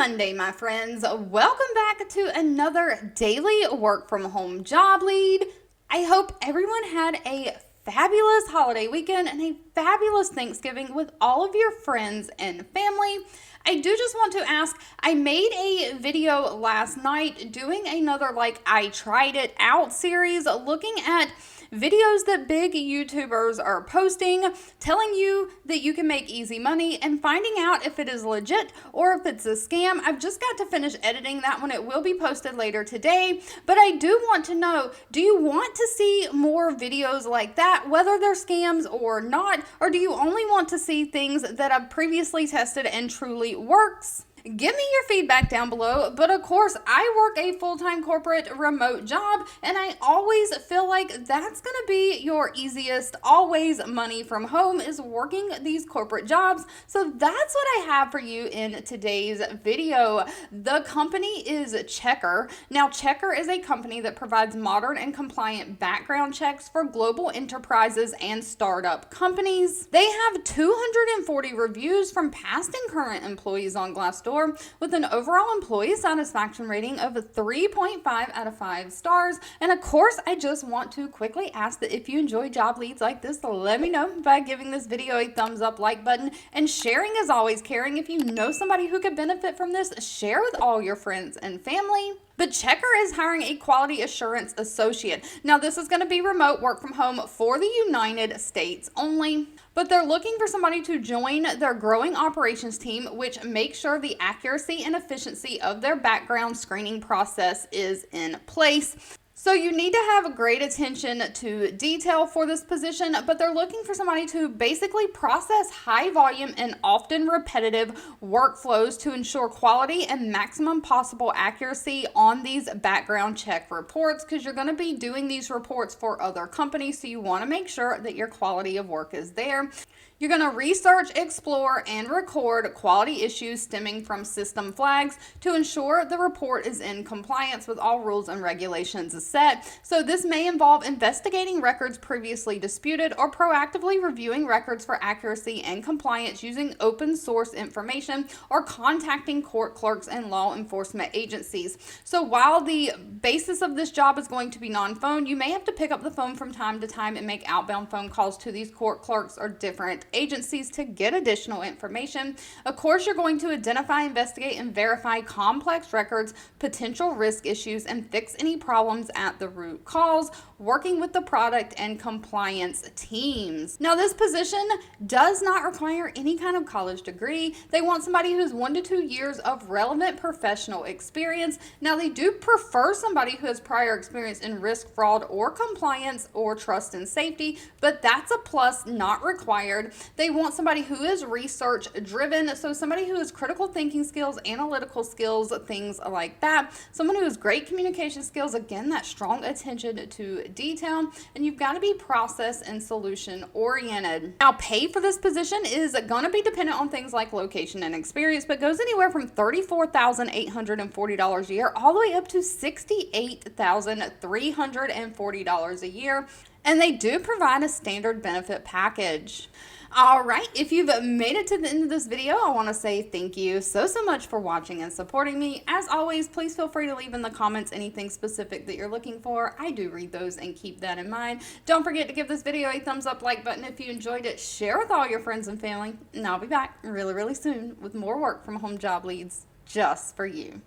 Monday, my friends. Welcome back to another daily work from home job lead. I hope everyone had a fabulous holiday weekend and a fabulous Thanksgiving with all of your friends and family. I do just want to ask, I made a video last night doing another I tried it out series looking at videos that big YouTubers are posting, telling you that you can make easy money and finding out if it is legit or if it's a scam. I've just got to finish editing that one. It will be posted later today, but I do want to know, do you want to see more videos like that, whether they're scams or not, or do you only want to see things that I've previously tested and truly works? Give me your feedback down below, but of course, I work a full-time corporate remote job, and I always feel like that's going to be your easiest, always money from home is working these corporate jobs. So that's what I have for you in today's video. The company is Checker. Now, Checker is a company that provides modern and compliant background checks for global enterprises and startup companies. They have 240 reviews from past and current employees on Glassdoor, with an overall employee satisfaction rating of 3.5 out of 5 stars. And of course, I just want to quickly ask that if you enjoy job leads like this, let me know by giving this video a thumbs up like button, and sharing is always caring. If you know somebody who could benefit from this, share with all your friends and family. But Checker is hiring a quality assurance associate. Now, this is going to be remote work from home for the United States only, but they're looking for somebody to join their growing operations team, which makes sure the accuracy and efficiency of their background screening process is in place. So you need to have great attention to detail for this position, but they're looking for somebody to basically process high volume and often repetitive workflows to ensure quality and maximum possible accuracy on these background check reports, because you're going to be doing these reports for other companies, so you want to make sure that your quality of work is there. You're going to research, explore, and record quality issues stemming from system flags to ensure the report is in compliance with all rules and regulations set. So this may involve investigating records previously disputed or proactively reviewing records for accuracy and compliance using open source information, or contacting court clerks and law enforcement agencies. So while the basis of this job is going to be non-phone, you may have to pick up the phone from time to time and make outbound phone calls to these court clerks or different agencies to get additional information. Of course, you're going to identify, investigate, and verify complex records, potential risk issues, and fix any problems at the root cause, working with the product and compliance teams. Now, this position does not require any kind of college degree. They want somebody who's 1 to 2 years of relevant professional experience. Now, they do prefer somebody who has prior experience in risk, fraud, or compliance, or trust and safety, but that's a plus, not required. They want somebody who is research driven, so somebody who has critical thinking skills, analytical skills, things like that. Someone who has great communication skills, again, that strong attention to detail, and you've got to be process and solution oriented. Now, pay for this position is going to be dependent on things like location and experience, but goes anywhere from $34,840 a year all the way up to $68,340 a year. And they do provide a standard benefit package. All right, if you've made it to the end of this video, I want to say thank you so much for watching and supporting me. As always, please feel free to leave in the comments anything specific that you're looking for. I do read those and keep that in mind. Don't forget to give this video a thumbs up like button if you enjoyed it. Share with all your friends and family. And I'll be back really soon with more work from home job leads just for you.